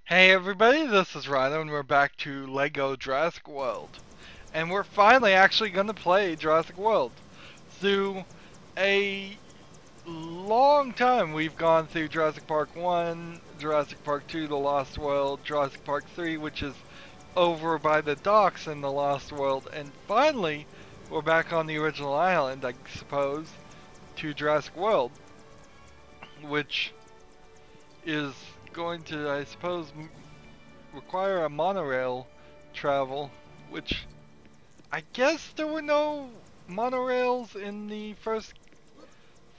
Hey everybody, this is Rydo and we're back to Lego Jurassic World. And we're finally actually going to play Jurassic World. Through a long time we've gone through Jurassic Park 1, Jurassic Park 2, The Lost World, Jurassic Park 3, which is over by the docks in The Lost World, and finally we're back on the original island, I suppose, to Jurassic World, which is going to, I suppose, require a monorail travel, which I guess there were no monorails in the first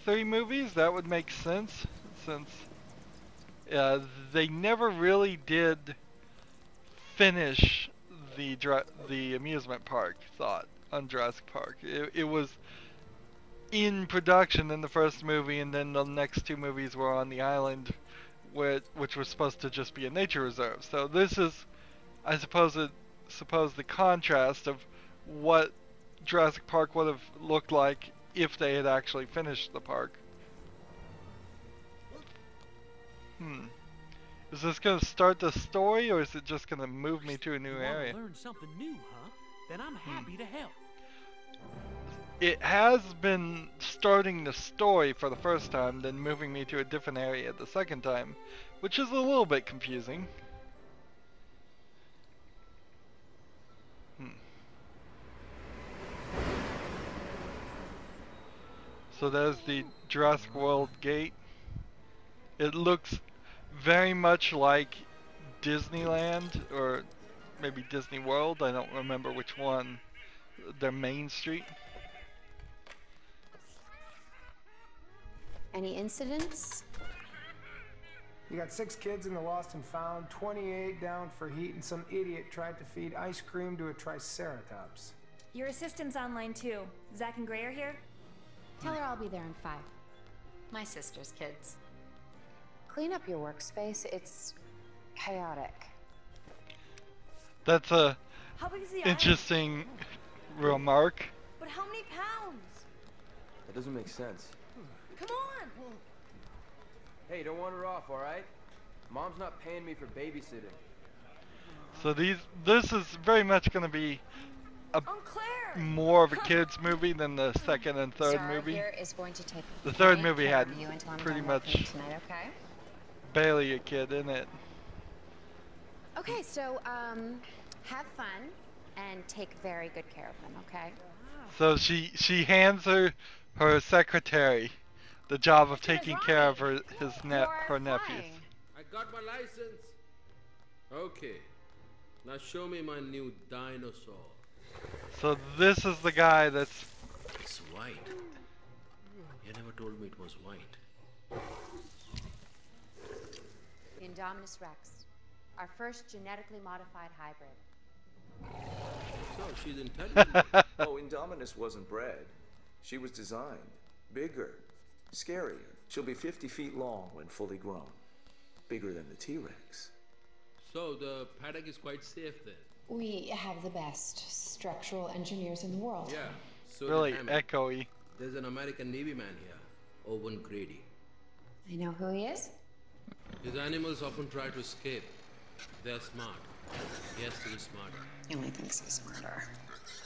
3 movies. That would make sense, since they never really did finish the amusement park thought on Jurassic Park. It was in production in the first movie, and then the next 2 movies were on the island, which was supposed to just be a nature reserve. So this is, I suppose the contrast of what Jurassic Park would have looked like if they had actually finished the park. Is this going to start the story, or is it just going to move me to a new area? Learn something new, huh? Then I'm happy to help. It has been starting the story for the first time, then moving me to a different area the second time, which is a little bit confusing. So there's the Jurassic World gate. It looks very much like Disneyland, or maybe Disney World, I don't remember which one. Their main street. Any incidents? You got 6 kids in the lost and found, 28 down for heat, and some idiot tried to feed ice cream to a Triceratops. Your assistant's online too. Zach and Gray are here? Tell her I'll be there in 5. My sister's kids. Clean up your workspace. It's chaotic. That's a How big is the interesting remark. But how many pounds? That doesn't make sense. Come on! Hey, don't wander off, alright? Mom's not paying me for babysitting. So this is very much going to be more of a kids movie than the second and third Zara movie. here is going to take The third great movie care had of you until I'm pretty done much working tonight, okay? barely a kid in it. Okay, so have fun and take very good care of them, okay? So she hands her secretary the job of taking care of her nephews. I got my license. Okay. Now show me my new dinosaur. So this is the guy that's It's white. You never told me it was white. The Indominus Rex, our first genetically modified hybrid. So she's intelligent. Oh, Indominus wasn't bred. She was designed. Bigger. Scarier. She'll be 50 feet long when fully grown. Bigger than the T-Rex. So the paddock is quite safe then. We have the best structural engineers in the world. Yeah. So really did Hammond. echoey. There's an American Navy man here, Owen Grady. I know who he is. His animals often try to escape. They're smart. He has to be smarter. He only thinks he's smarter.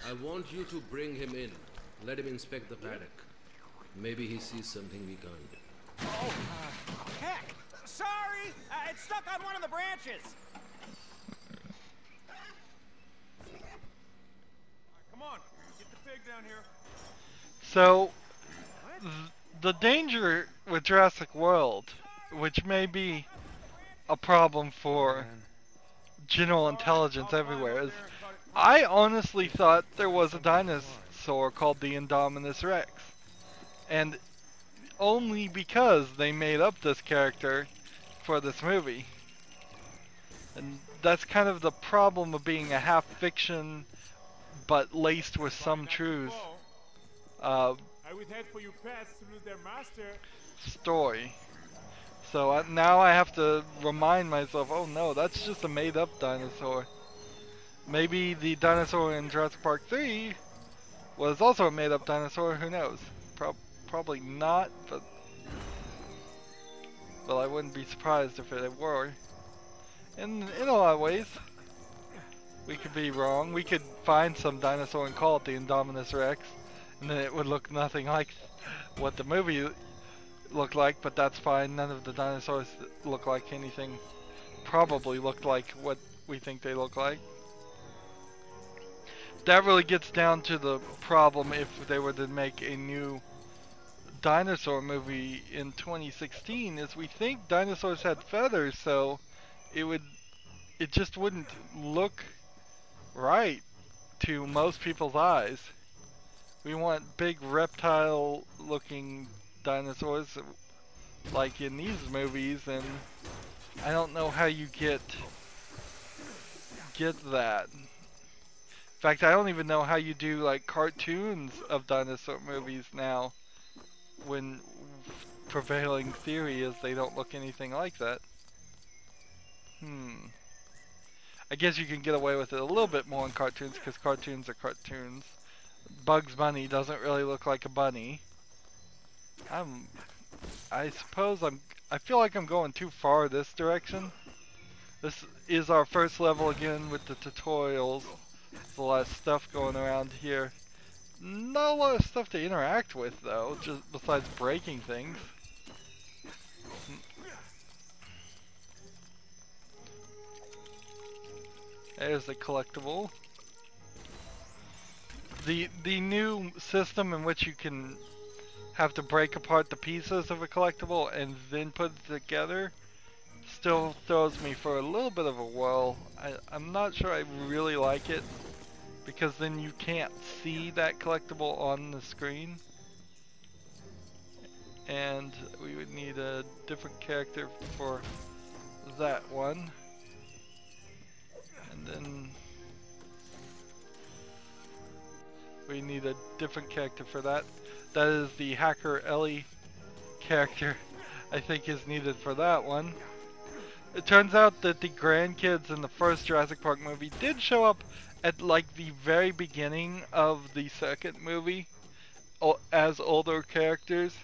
I want you to bring him in. Let him inspect the paddock. Maybe he sees something we can't. Oh, heck! Sorry! It's stuck on one of the branches! Come on, get the pig down here. So the danger with Jurassic World, which may be a problem for general intelligence everywhere, is I honestly thought there was a dinosaur called the Indominus Rex. And only because they made up this character for this movie. And that's kind of the problem of being a half fiction but laced with some truth I would hate for you pets to lose their master. story. So now I have to remind myself, oh no, that's just a made up dinosaur. Maybe the dinosaur in Jurassic Park 3 was also a made up dinosaur, who knows? Probably not, but I wouldn't be surprised if it were. in a lot of ways. We could be wrong. We could find some dinosaur and call it the Indominus Rex, and then it would look nothing like what the movie looked like, but that's fine. None of the dinosaurs look like anything. Probably looked like what we think they look like. That really gets down to the problem if they were to make a new dinosaur movie in 2016, is we think dinosaurs had feathers, so it just wouldn't look right to most people's eyes. We want big reptile looking dinosaurs like in these movies, and I don't know how you get that. In fact, I don't even know how you do like cartoons of dinosaur movies now, when prevailing theory is they don't look anything like that. I guess you can get away with it a little bit more in cartoons because cartoons are cartoons. Bugs Bunny doesn't really look like a bunny. I suppose I feel like I'm going too far this direction. This is our first level again with the tutorials. There's a lot of stuff going around here. Not a lot of stuff to interact with though, just besides breaking things. There's the collectible. The new system in which you can have to break apart the pieces of a collectible and then put it together still throws me for a little bit of a whirl. I'm not sure I really like it, because then you can't see that collectible on the screen. And we would need a different character for that one. And then we need a different character for that. That is the Hacker Ellie character I think is needed for that one. It turns out that the grandkids in the first Jurassic Park movie did show up at like the very beginning of the second movie as older characters.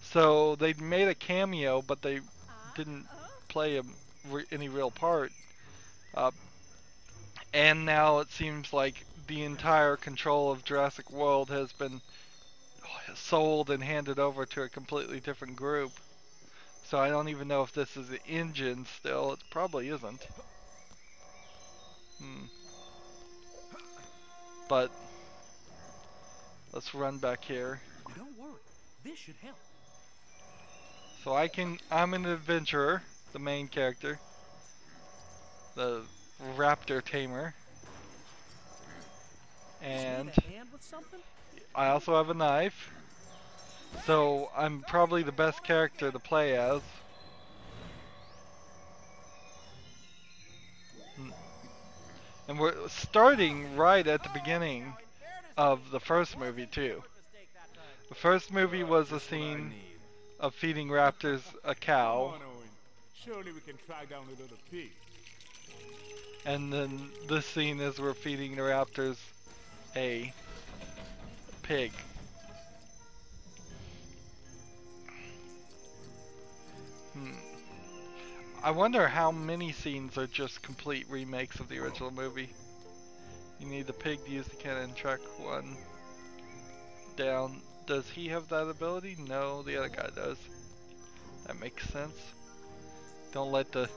So they made a cameo, but they didn't play any real part. And now it seems like the entire control of Jurassic World has been sold and handed over to a completely different group. So I don't even know if this is the engine still. It probably isn't. But let's run back here. Don't worry, this should help. So I'm an adventurer, the main character, the Raptor tamer, and I also have a knife. So I'm probably the best character to play as. And we're starting right at the beginning of the first movie too. The first movie was a scene of feeding raptors a cow. Surely we can track down the little pig. And then this scene is we're feeding the raptors a pig. I wonder how many scenes are just complete remakes of the original movie. You need the pig to use the cannon and track one down. Does he have that ability? No, the other guy does. That makes sense. Don't let the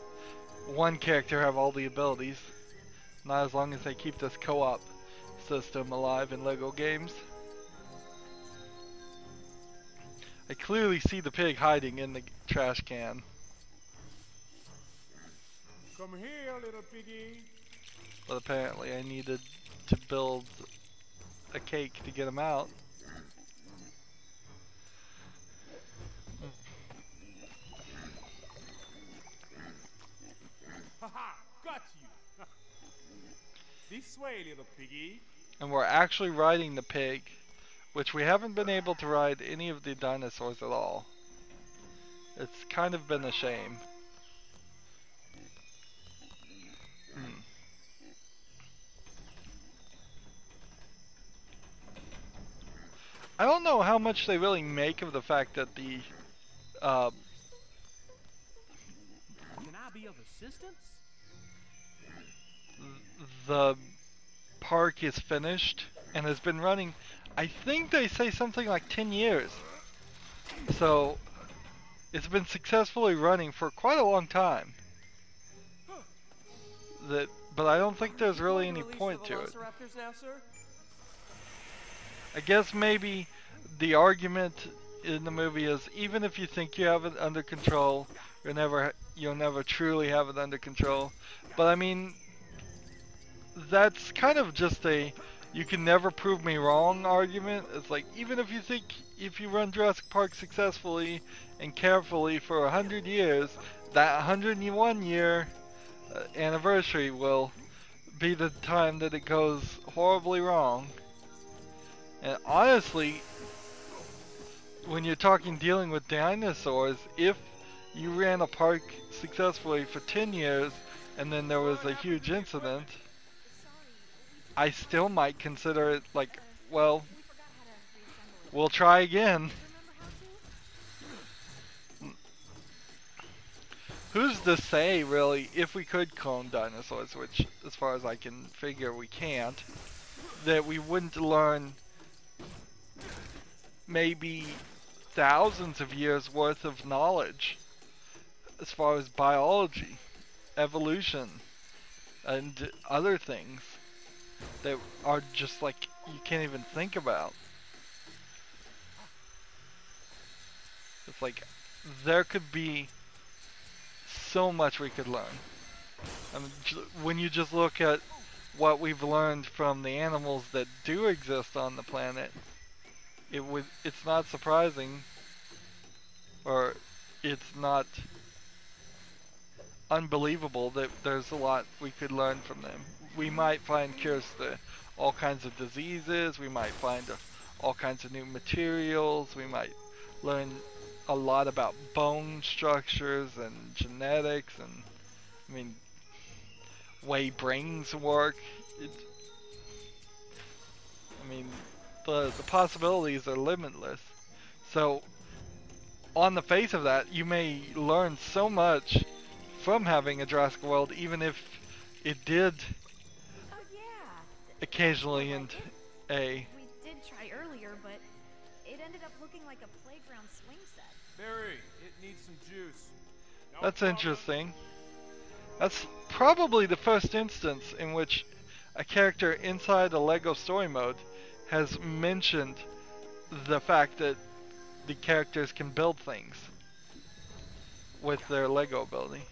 one character have all the abilities. Not as long as they keep this co-op system alive in LEGO games. I clearly see the pig hiding in the trash can. Come here, little piggy. But apparently I needed to build a cake to get him out. Haha, got you. This way, little piggy. And we're actually riding the pig, which we haven't been able to ride any of the dinosaurs at all. It's kind of been a shame. I don't know how much they really make of the fact that the Can I be of assistance? the park is finished and has been running, I think they say something like 10 years. So it's been successfully running for quite a long time. But I don't think there's really any point to it. Now, sir? I guess maybe the argument in the movie is even if you think you have it under control, you'll never truly have it under control. But I mean, that's kind of just a you can never prove me wrong argument. It's like, even if you think if you run Jurassic Park successfully and carefully for 100 years, that 101 year anniversary will be the time that it goes horribly wrong. And honestly, when you're dealing with dinosaurs, if you ran a park successfully for 10 years and then there was a huge incident, I still might consider it like, well, we'll try again. Who's to say, really, if we could clone dinosaurs, which, as far as I can figure, we can't, that we wouldn't learn maybe thousands of years worth of knowledge as far as biology, evolution, and other things that are just like you can't even think about. It's like there could be so much we could learn. I mean, when you just look at what we've learned from the animals that do exist on the planet, it's not surprising, or it's not unbelievable that there's a lot we could learn from them. We might find cures to all kinds of diseases, we might find all kinds of new materials, we might learn a lot about bone structures and genetics and, I mean, way brains work. The possibilities are limitless. So, on the face of that, you may learn so much from having a Jurassic World, even if it did occasionally end a... We did try earlier, but it ended up looking like a playground swing set. Barry, it needs some juice. No That's problem. interesting. That's probably the first instance in which a character inside a LEGO story mode has mentioned the fact that the characters can build things with their LEGO ability.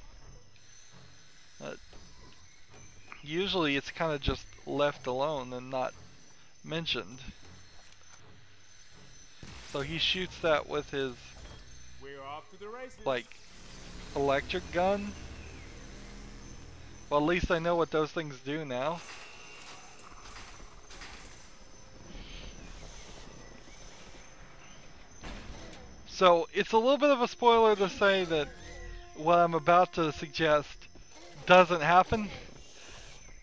Usually it's kind of just left alone and not mentioned. So he shoots that with his, We're off to the races. like, electric gun. Well, at least I know what those things do now. So, it's a little bit of a spoiler to say that what I'm about to suggest doesn't happen,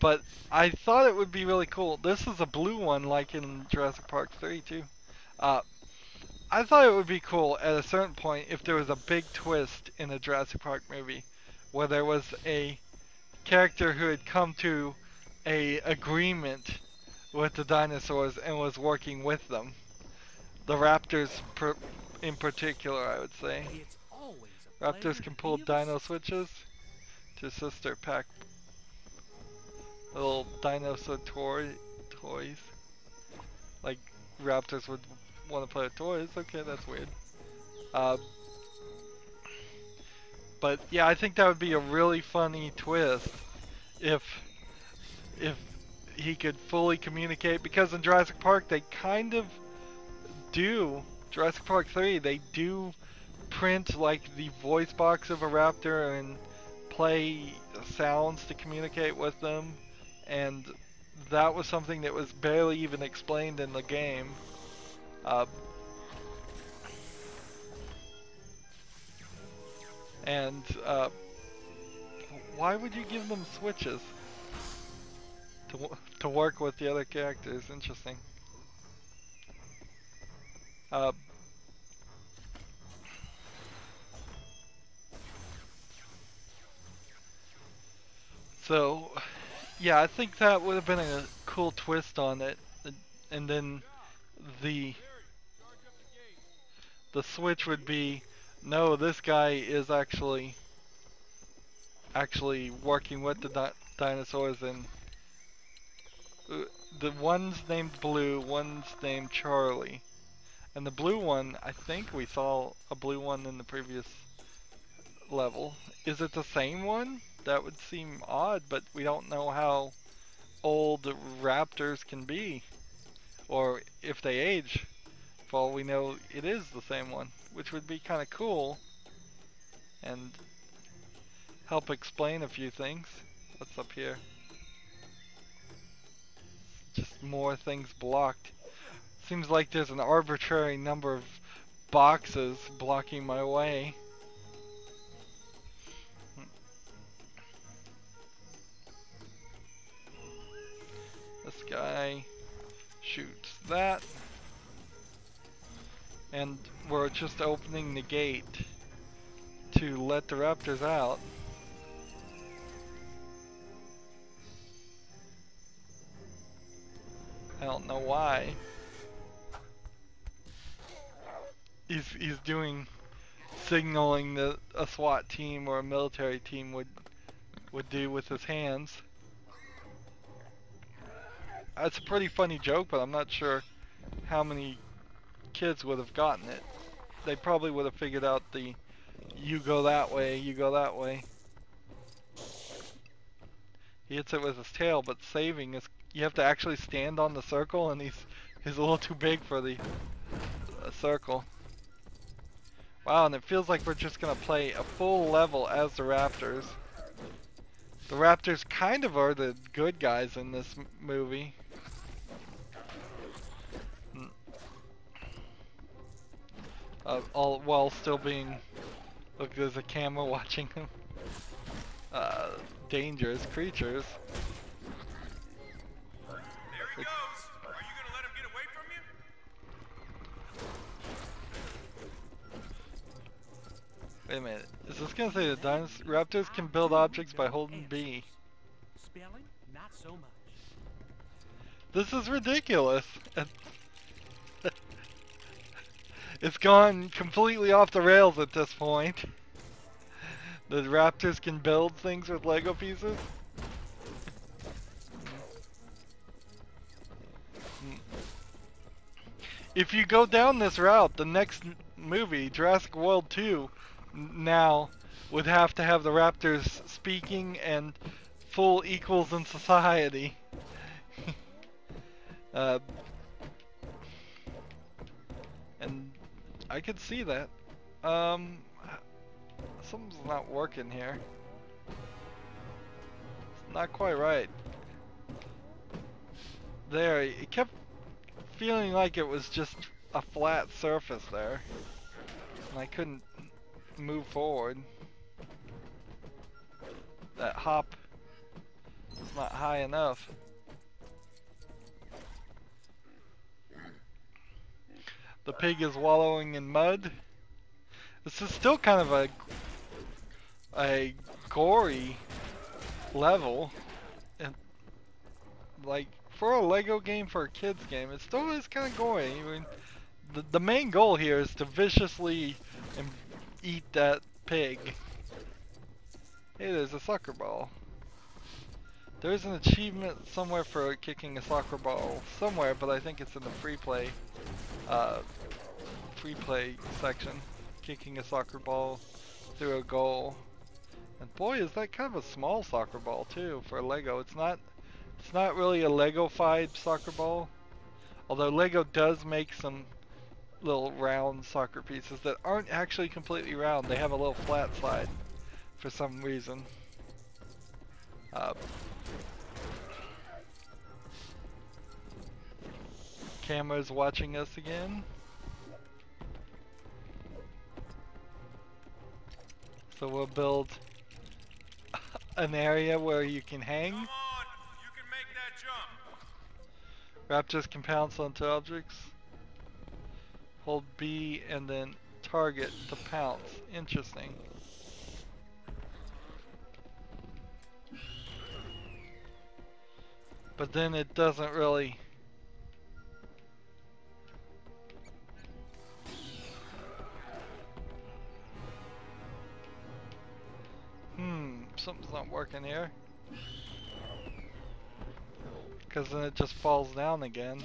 but I thought it would be really cool. This is a blue one, like in Jurassic Park 3 too. I thought it would be cool at a certain point if there was a big twist in a Jurassic Park movie, where there was a character who had come to a agreement with the dinosaurs and was working with them. The Raptors in particular, I would say. It's always a Raptors can pull dino switches to sister pack little dinosaur toys. Like Raptors would want to play with toys. Okay, that's weird. But yeah, I think that would be a really funny twist if he could fully communicate, because in Jurassic Park they kind of do. Jurassic Park 3, they do print like the voice box of a raptor and play sounds to communicate with them, and that was something that was barely even explained in the game. Why would you give them switches to work with the other characters? Interesting. So, yeah, I think that would have been a cool twist on it. And then the switch would be, no, this guy is actually working with the dinosaurs, and the one's named Blue, one's named Charlie. And the blue one, I think we saw a blue one in the previous level. Is it the same one? That would seem odd, but we don't know how old raptors can be, or if they age. For all we know, it is the same one, which would be kind of cool and help explain a few things. What's up here? Just more things blocked. Seems like there's an arbitrary number of boxes blocking my way. This guy shoots that. And we're just opening the gate to let the raptors out. I don't know why. He's doing signaling that a SWAT team or a military team would do with his hands. That's a pretty funny joke, but I'm not sure how many kids would have gotten it. They probably would have figured out the you go that way, you go that way. He hits it with his tail, but saving is you have to actually stand on the circle, and he's a little too big for the circle. Wow, and it feels like we're just gonna play a full level as the raptors. The raptors kind of are the good guys in this movie. All while still being, look, there's a camera watching them. Dangerous creatures. There he goes. Are you gonna let him get away from you? Wait a minute. Is this gonna say that raptors can build objects by holding B? Spelling? Not so much. This is ridiculous. It's gone completely off the rails at this point. The raptors can build things with Lego pieces. If you go down this route, the next movie, Jurassic World 2, now would have to have the raptors speaking and full equals in society. And I could see that. Something's not working here. It's not quite right. There, it kept feeling like it was just a flat surface there. And I couldn't move forward. That hop is not high enough. The pig is wallowing in mud. This is still kind of a gory level, and like for a Lego game, for a kids game, it still is kind of gory. I mean, the main goal here is to viciously eat that pig. Hey, there's a soccer ball. There's an achievement somewhere for kicking a soccer ball somewhere, but I think it's in the free play section. Kicking a soccer ball through a goal. And boy, is that kind of a small soccer ball too for Lego. It's not really a Lego-fied soccer ball. Although Lego does make some little round soccer pieces that aren't actually completely round. They have a little flat side for some reason. Camera's watching us again. So we'll build an area where you can hang. Come on, you can make that jump. Raptors can pounce onto objects. Hold B and then target to pounce. Interesting. but then it doesn't really. Something's not working here. Because then it just falls down again.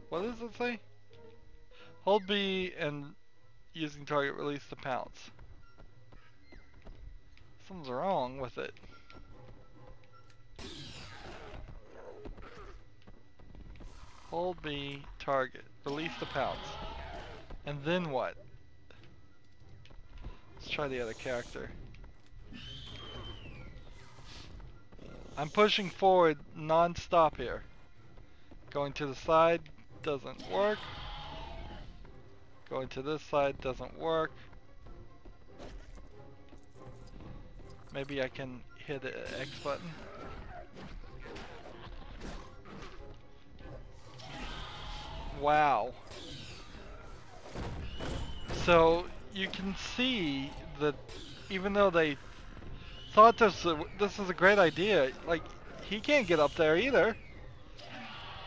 What does it say? Hold B and using target release the pounce. Something's wrong with it. Hold B, target, release the pounce. And then what? Let's try the other character. I'm pushing forward non-stop here. Going to the side doesn't work. Going to this side doesn't work. Maybe I can hit the X button. Wow. So you can see that even though they thought this is a great idea, like, he can't get up there either.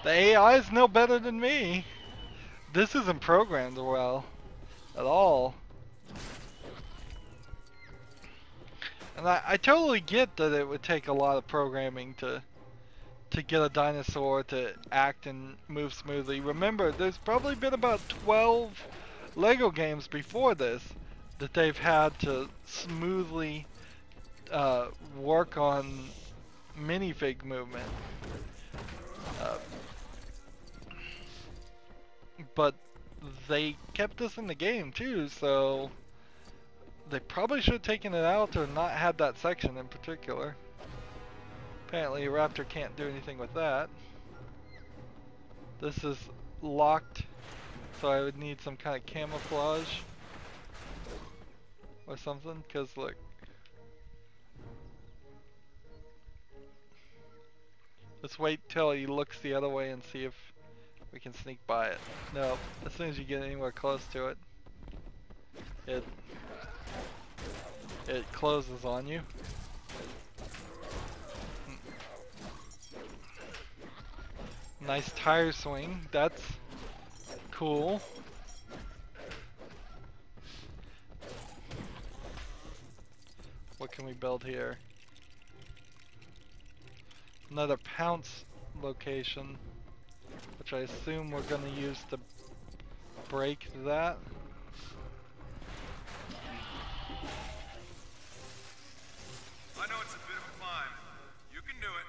The AI is no better than me. This isn't programmed well at all. And I totally get that it would take a lot of programming to get a dinosaur to act and move smoothly. Remember, there's probably been about 12 Lego games before this that they've had to smoothly work on minifig movement. But they kept this in the game too, so they probably should have taken it out or not had that section in particular. Apparently Raptor can't do anything with that. This is locked, so I would need some kind of camouflage or something, because look. Let's wait till he looks the other way and see if we can sneak by it. No, as soon as you get anywhere close to it, it closes on you. Nice tire swing, that's cool. What can we build here? Another pounce location, which I assume we're going to use to break that. I know it's a bit of a climb. You can do it.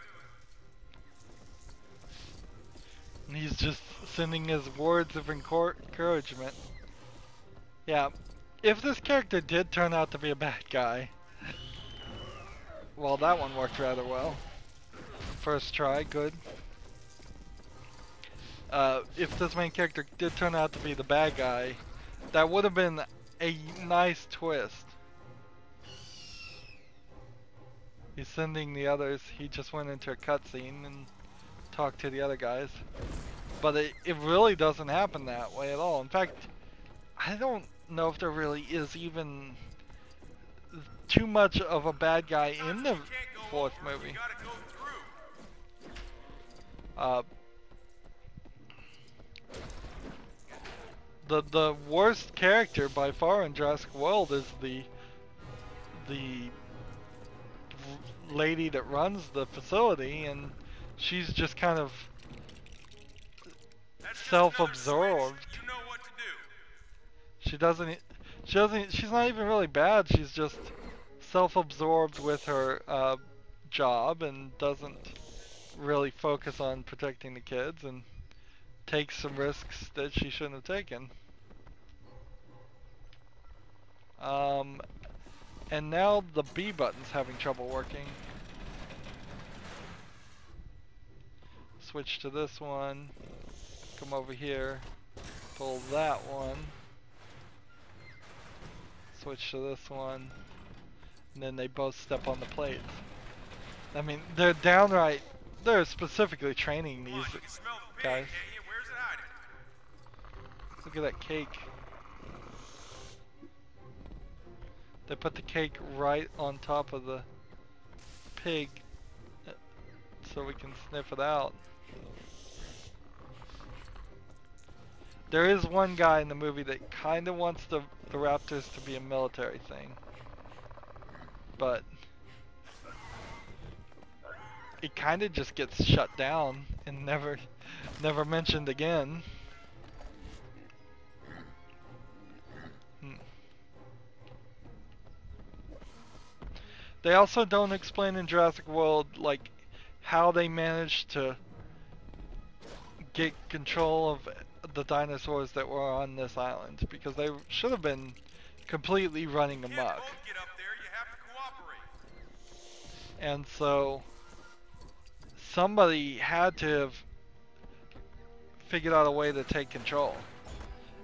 And he's just sending his words of encouragement. Yeah, if this character did turn out to be a bad guy, well, that one worked rather well. First try, good. If this main character did turn out to be the bad guy, that would have been a nice twist. He's sending the others, he just went into a cutscene and talked to the other guys. But it really doesn't happen that way at all. In fact, I don't know if there really is even too much of a bad guy in the fourth movie. The worst character by far in Jurassic World is the lady that runs the facility, and she's just kind of self-absorbed. You know what to do. She's not even really bad, she's just self-absorbed with her job and doesn't really focus on protecting the kids and takes some risks that she shouldn't have taken. And now the B button's having trouble working. Switch to this one, come over here, pull that one, switch to this one, and then they both step on the plates. I mean, they're specifically training these guys. Where's it hiding? Look at that cake. They put the cake right on top of the pig so we can sniff it out. There is one guy in the movie that kind of wants the raptors to be a military thing, but it kind of just gets shut down and never mentioned again. They also don't explain in Jurassic World like how they managed to get control of the dinosaurs that were on this island, because they should have been completely running amok. And so somebody had to have figured out a way to take control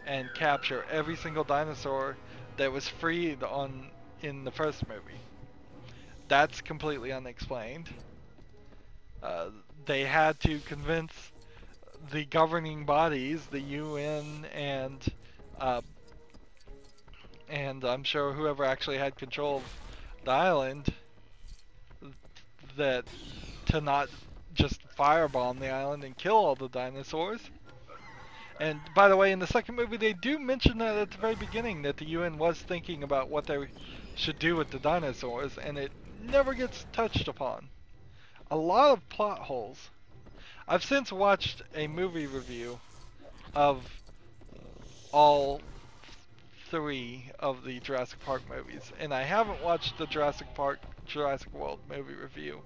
and capture every single dinosaur that was freed in the first movie. That's completely unexplained. They had to convince the governing bodies, the UN and I'm sure whoever actually had control of the island, that to not just firebomb the island and kill all the dinosaurs. And by the way, in the second movie they do mention that at the very beginning, that the UN was thinking about what they should do with the dinosaurs, and it never gets touched upon. A lot of plot holes. I've since watched a movie review of all 3 of the Jurassic Park movies, and I haven't watched the Jurassic World movie review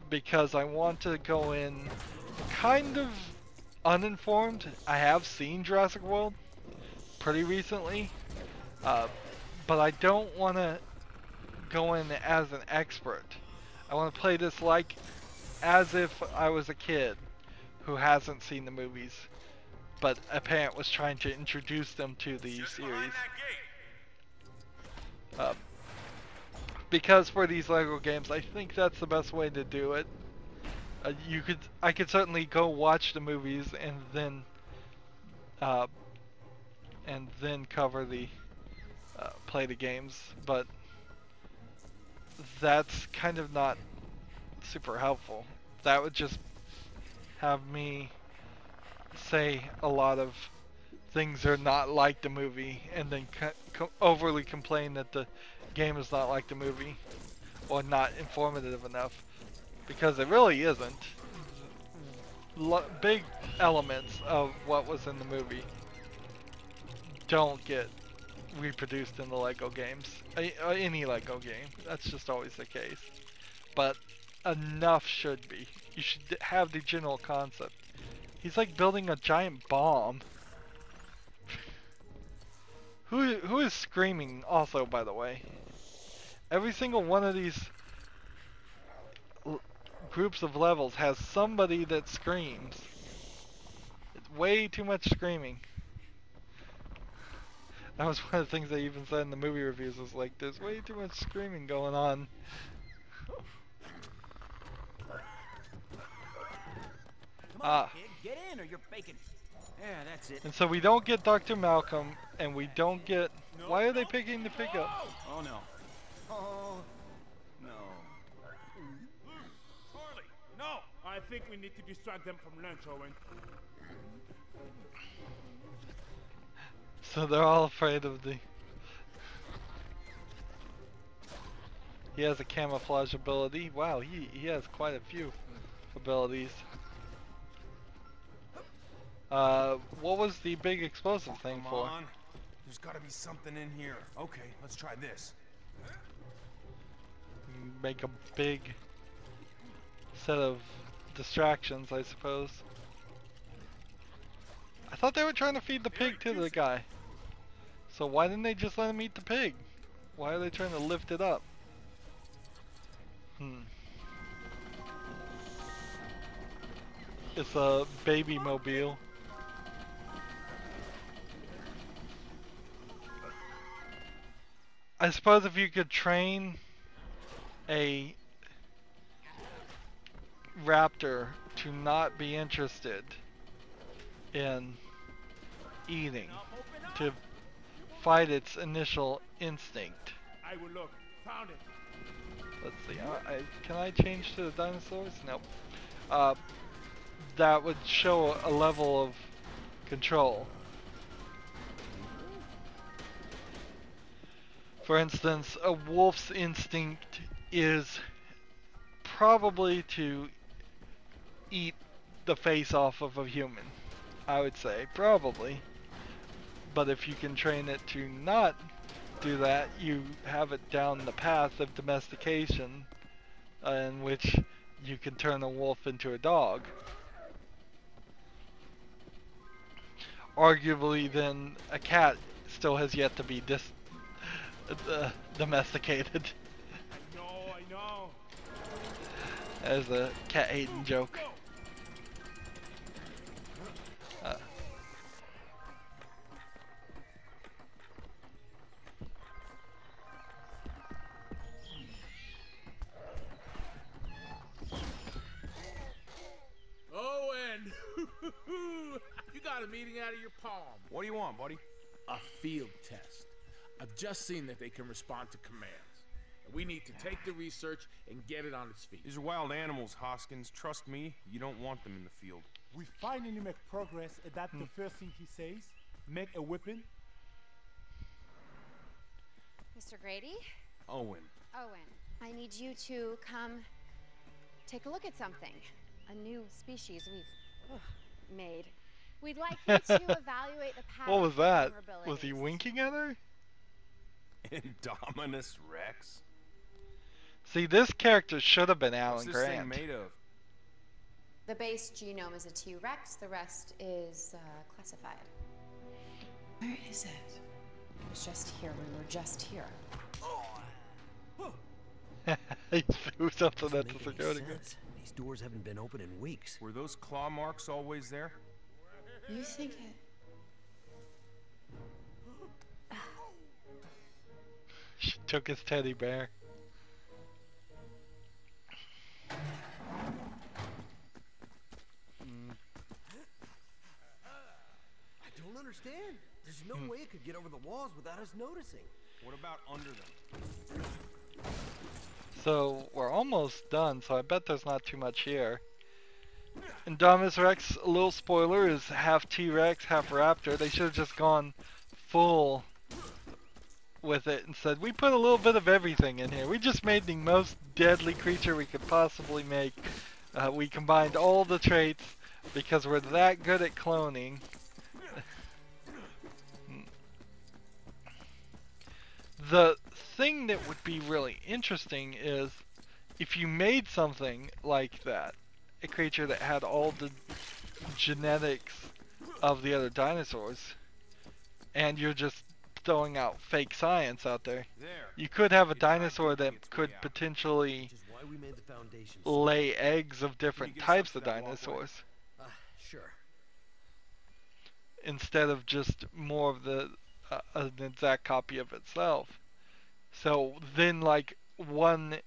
because I want to go in kind of uninformed. I have seen Jurassic World pretty recently, but I don't want to go in as an expert. I want to play this like as if I was a kid who hasn't seen the movies, but a parent was trying to introduce them to the series. Because for these LEGO games, I think that's the best way to do it. I could certainly go watch the movies and then cover the play the games, but that's kind of not super helpful. That would just have me say a lot of things are not like the movie, and then overly complain that the game is not like the movie or not informative enough, because it really isn't. Big elements of what was in the movie don't get reproduced in the LEGO games, any LEGO game. That's just always the case. But enough should be. You should have the general concept. He's like building a giant bomb. Who is screaming also, by the way? Every single one of these groups of levels has somebody that screams. It's way too much screaming. That was one of the things they even said in the movie reviews, was like, there's way too much screaming going on. Come on, kid, get in or you're baking. Yeah, that's it. And so we don't get Dr. Malcolm, and we don't get... No, why are they picking the pig up? Oh no. Oh no. Charlie, no! I think we need to distract them from lunch, Owen. So they're all afraid of the... He has a camouflage ability. Wow, he has quite a few abilities. What was the big explosive thing Come for? on. There's gotta be something in here. Okay, let's try this. Make a big set of distractions, I suppose. I thought they were trying to feed the pig to the guy. So why didn't they just let him eat the pig? Why are they trying to lift it up? It's a baby mobile. I suppose if you could train a raptor to not be interested in eating, to fight its initial instinct, I will look. Found it. Let's see. Can I change to the dinosaurs? Nope. That would show a level of control. For instance, a wolf's instinct is probably to eat the face off of a human. I would say, probably. But if you can train it to not do that, you have it down the path of domestication, in which you can turn a wolf into a dog. Arguably, then a cat still has yet to be domesticated. I know. As a cat-hating joke. Owen! You got a meeting out of your palm. What do you want, buddy? A field test. I've just seen that they can respond to commands. And we need to take the research and get it on its feet. These are wild animals, Hoskins. Trust me, you don't want them in the field. We finally make progress, and that's the first thing he says. Make a weapon. Mr. Grady? Owen. Owen, I need you to come take a look at something. A new species we've made. We'd like you to evaluate the pattern. What was that? vulnerabilities. Was he winking at her? Indominus Rex? See, this character should have been Alan What's this Grant. thing made of? The base genome is a T-Rex. The rest is classified. Where is it? It was just here. We were just here. He threw something at the Doesn't make any security guard. sense. These doors haven't been open in weeks. Were those claw marks always there? You think it? She took his teddy bear. I don't understand. There's no way it could get over the walls without us noticing. What about under them? So we're almost done, so I bet there's not too much here. Indominus Rex, a little spoiler, is half T-Rex, half Raptor. They should have just gone full with it and said, we put a little bit of everything in here. We just made the most deadly creature we could possibly make. We combined all the traits because we're that good at cloning. The thing that would be really interesting is if you made something like that, a creature that had all the genetics of the other dinosaurs, and you're just throwing out fake science out there. You could have a dinosaur that could potentially lay eggs of different types of dinosaurs. Sure. Instead of just more of the an exact copy of itself. So then like one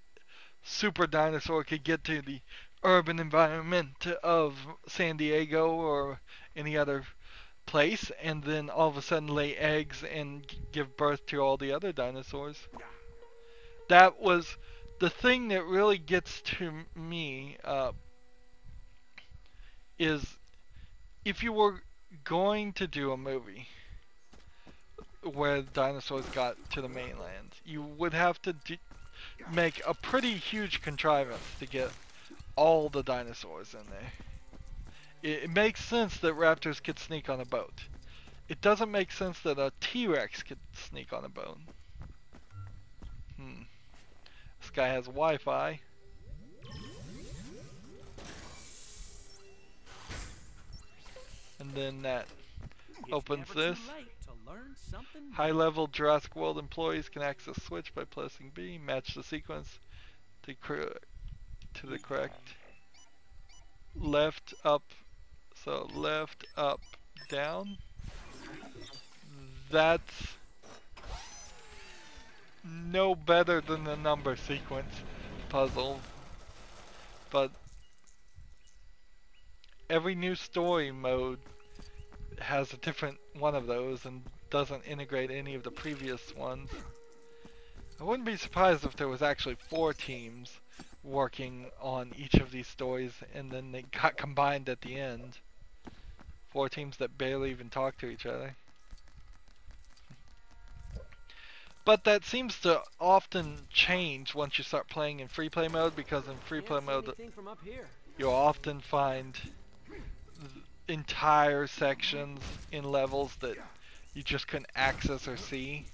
super dinosaur could get to the urban environment of San Diego or any other place and then all of a sudden lay eggs and give birth to all the other dinosaurs. That was the thing that really gets to me, is if you were going to do a movie where dinosaurs got to the mainland, you would have to make a pretty huge contrivance to get all the dinosaurs in there. It makes sense that raptors could sneak on a boat. It doesn't make sense that a T-Rex could sneak on a boat. This guy has Wi-Fi. And then that opens this. High-level Jurassic World employees can access switch by pressing B. Match the sequence to the correct left, up. So left, up, down. That's no better than the number sequence puzzle. But every new story mode has a different one of those and doesn't integrate any of the previous ones. I wouldn't be surprised if there was actually 4 teams working on each of these stories and then they got combined at the end. 4 teams that barely even talk to each other. But that seems to often change once you start playing in free play mode, because in free play mode you'll often find entire sections in levels that you just couldn't access or see.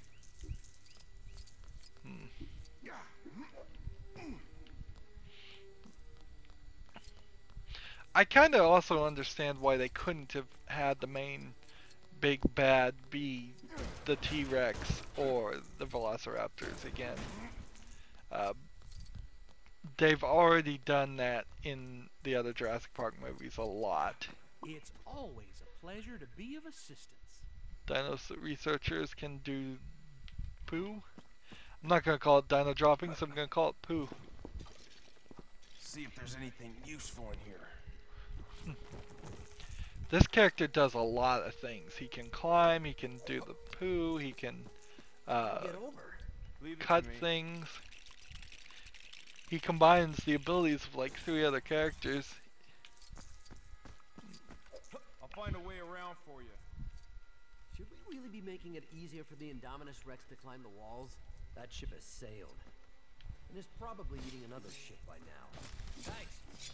I kind of also understand why they couldn't have had the main big bad be the T-Rex or the Velociraptors again. They've already done that in the other Jurassic Park movies a lot. It's always a pleasure to be of assistance. Dino researchers can do poo. I'm not going to call it dino droppings, I'm going to call it poo. See if there's anything useful in here. This character does a lot of things. He can climb, he can do the poo, he can cut things. He combines the abilities of like 3 other characters. I'll find a way around for you. Should we really be making it easier for the Indominus Rex to climb the walls? That ship has sailed. And is probably eating another ship by now. Thanks.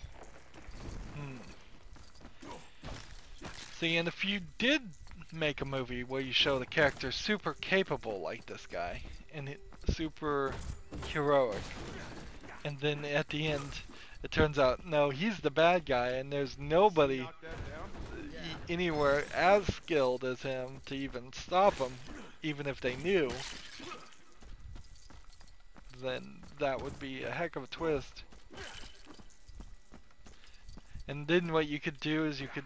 See, and if you did make a movie where you show the character super capable like this guy, and super heroic, and then at the end it turns out, no, he's the bad guy, and there's nobody anywhere as skilled as him to even stop him, even if they knew, then that would be a heck of a twist. And then what you could do is you could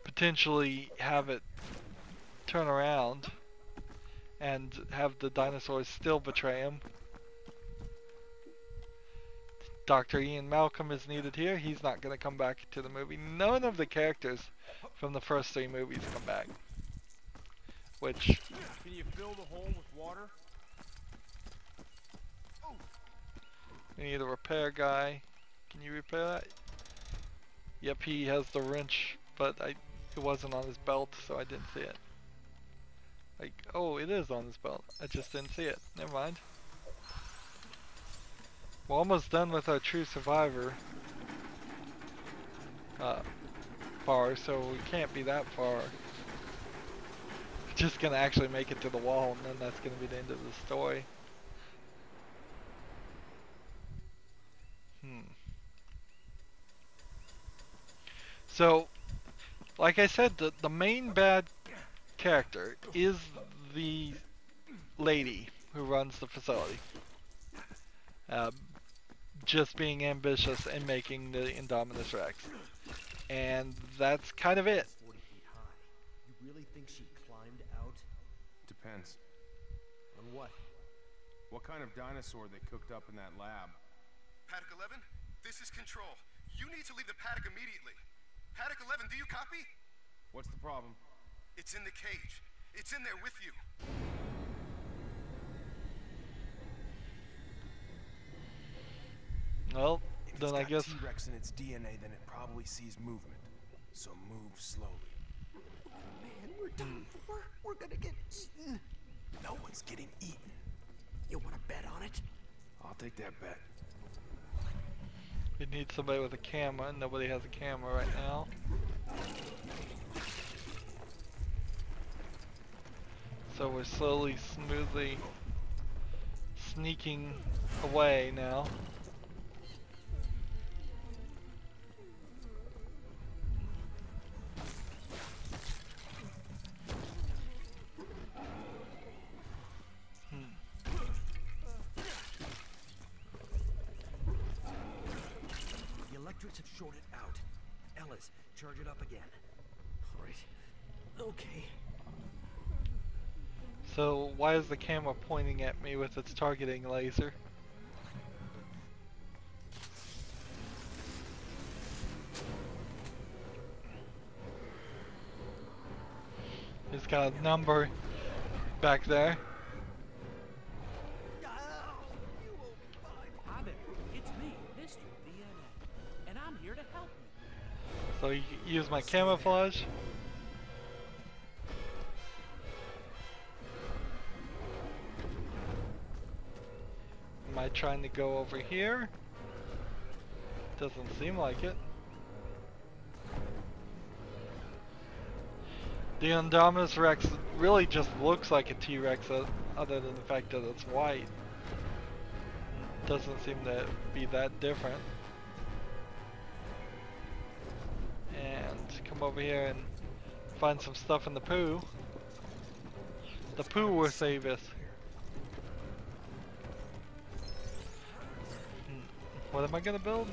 potentially have it turn around and have the dinosaurs still betray him. Dr. Ian Malcolm is needed here. He's not going to come back to the movie. None of the characters from the first 3 movies come back. Which... Can you fill the hole with water? We need a repair guy. Can you repair that? Yep, he has the wrench, but it wasn't on his belt, so I didn't see it. Like, oh, it is on his belt. I just didn't see it. Never mind. We're almost done with our true survivor bar, so we can't be that far. We're just gonna actually make it to the wall, and then that's gonna be the end of the story. So, like I said, the main bad character is the lady who runs the facility. Just being ambitious and making the Indominus Rex. And that's kind of it. 40 feet high. You really think she climbed out? Depends. On what? What kind of dinosaur they cooked up in that lab? Paddock 11, this is Control. You need to leave the paddock immediately. Paddock 11, do you copy? What's the problem? It's in the cage. It's in there with you. Well, then I guess... T-Rex in its DNA, then it probably sees movement. So move slowly. Man, we're done for. We're gonna get eaten. No one's getting eaten. You wanna bet on it? I'll take that bet. We need somebody with a camera. Nobody has a camera right now. So we're slowly, smoothly sneaking away now. The electrics have shorted out. Ellis, charge it up again. All right. Okay. So why is the camera pointing at me with its targeting laser? It's got a number back there. Hi there, it's me, Mr. DNA, and I'm here to help you. So you can use my camouflage. Am I trying to go over here? Doesn't seem like it. The Indominus Rex really just looks like a T-Rex other than the fact that it's white. Doesn't seem to be that different. And come over here and find some stuff in the poo. The poo will save us. What am I gonna build?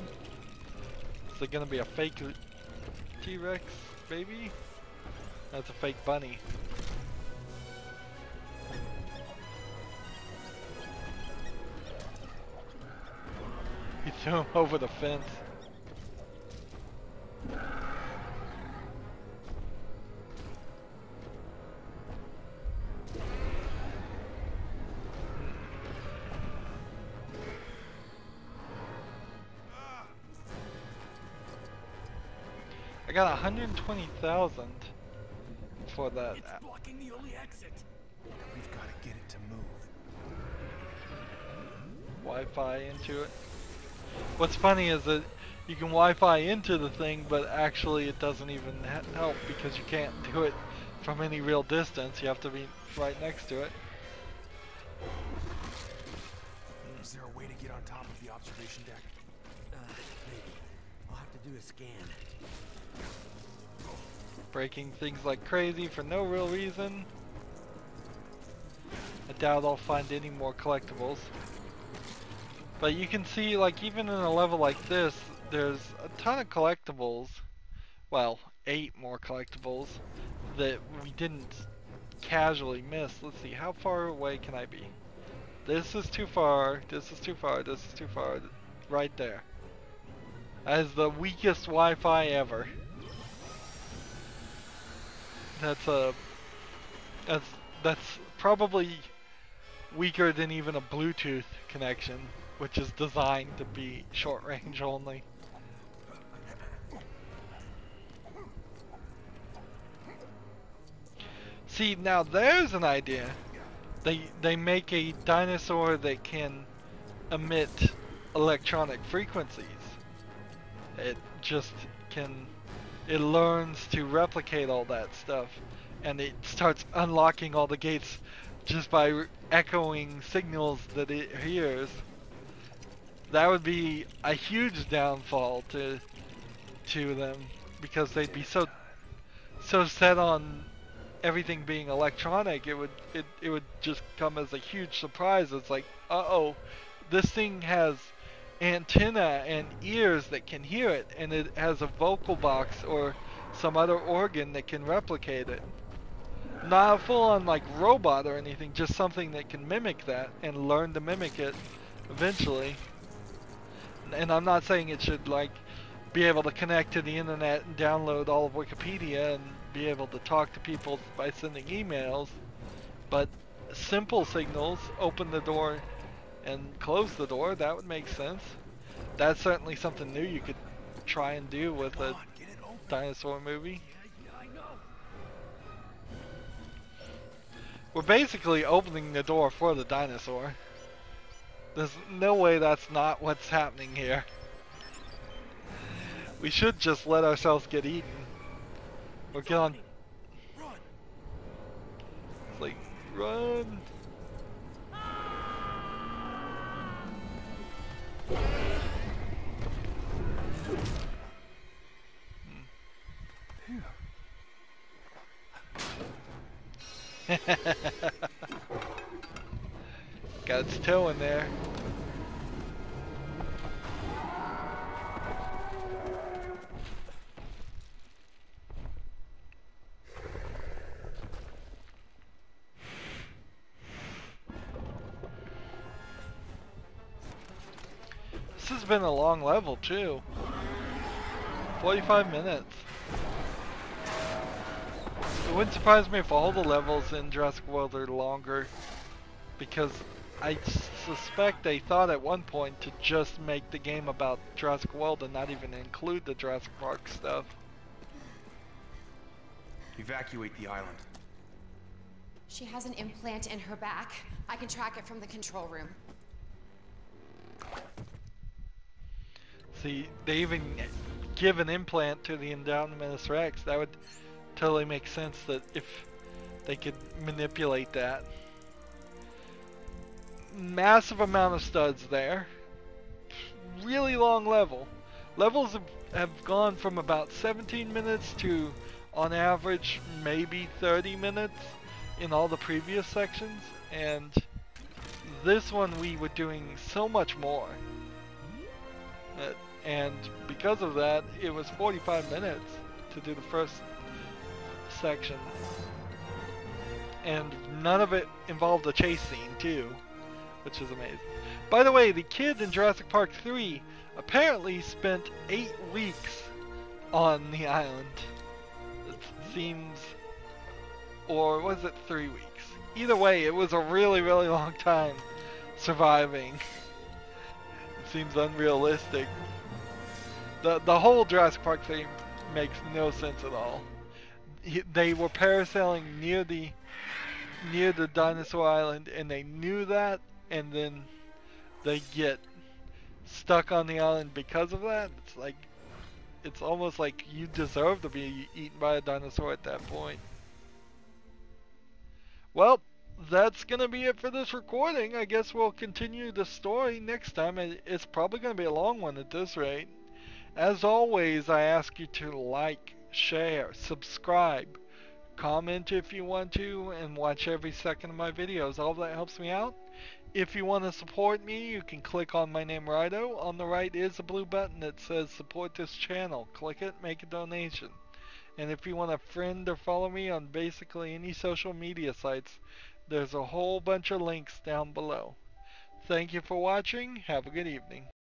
Is it gonna be a fake T-Rex baby? That's a fake bunny. He threw him over the fence. I got 120,000 for that. It's blocking the only exit. We've got to get it to move. Wi-Fi into it. What's funny is that you can Wi-Fi into the thing, but actually it doesn't even help because you can't do it from any real distance. You have to be right next to it. Is there a way to get on top of the observation deck? Maybe. I'll have to do a scan. Breaking things like crazy for no real reason. I doubt I'll find any more collectibles. But you can see, like, even in a level like this, there's a ton of collectibles. Well, 8 more collectibles that we didn't casually miss. Let's see, how far away can I be? This is too far, this is too far, this is too far. Right there. That is the weakest Wi-Fi ever. That's probably weaker than even a Bluetooth connection, which is designed to be short range only. See, now there's an idea. They make a dinosaur that can emit electronic frequencies. It just can. It learns to replicate all that stuff, and it starts unlocking all the gates just by echoing signals that it hears. That would be a huge downfall to them, because they'd be so set on everything being electronic. It would just come as a huge surprise. It's like, uh-oh, this thing has antenna and ears that can hear it, and it has a vocal box or some other organ that can replicate it. Not a full-on like robot or anything, just something that can mimic that and learn to mimic it eventually. And I'm not saying it should like be able to connect to the internet and download all of Wikipedia and be able to talk to people by sending emails, but simple signals, open the door and close the door, that would make sense. That's certainly something new you could try and do with a dinosaur movie. We're basically opening the door for the dinosaur. There's no way that's not what's happening here. We should just let ourselves get eaten. Or get on. It's like, run! Got its toe in there. This has been a long level too. 45 minutes. It wouldn't surprise me if all the levels in Jurassic World are longer, because I suspect they thought at one point to just make the game about Jurassic World and not even include the Jurassic Park stuff. Evacuate the island. She has an implant in her back. I can track it from the control room. See, they even give an implant to the Indominus Rex. That would totally make sense that if they could manipulate that. Massive amount of studs there. Really long level. Levels have gone from about 17 minutes to, on average, maybe 30 minutes in all the previous sections, and this one we were doing so much more. And because of that, it was 45 minutes to do the first section. And none of it involved a chase scene, too, which is amazing. By the way, the kid in Jurassic Park 3 apparently spent 8 weeks on the island. It seems... or was it 3 weeks? Either way, it was a really, really long time surviving. It seems unrealistic. The whole Jurassic Park thing makes no sense at all. They were parasailing near the dinosaur island, and they knew that, and then they get stuck on the island because of that. It's like, it's almost like you deserve to be eaten by a dinosaur at that point. Well, that's gonna be it for this recording. I guess we'll continue the story next time. It's probably gonna be a long one at this rate. As always, I ask you to like, share, subscribe, comment if you want to, and watch every second of my videos. All that helps me out. If you want to support me, you can click on my name, Rydo. On the right is a blue button that says support this channel. Click it, make a donation. And if you want to friend or follow me on basically any social media sites, there's a whole bunch of links down below. Thank you for watching. Have a good evening.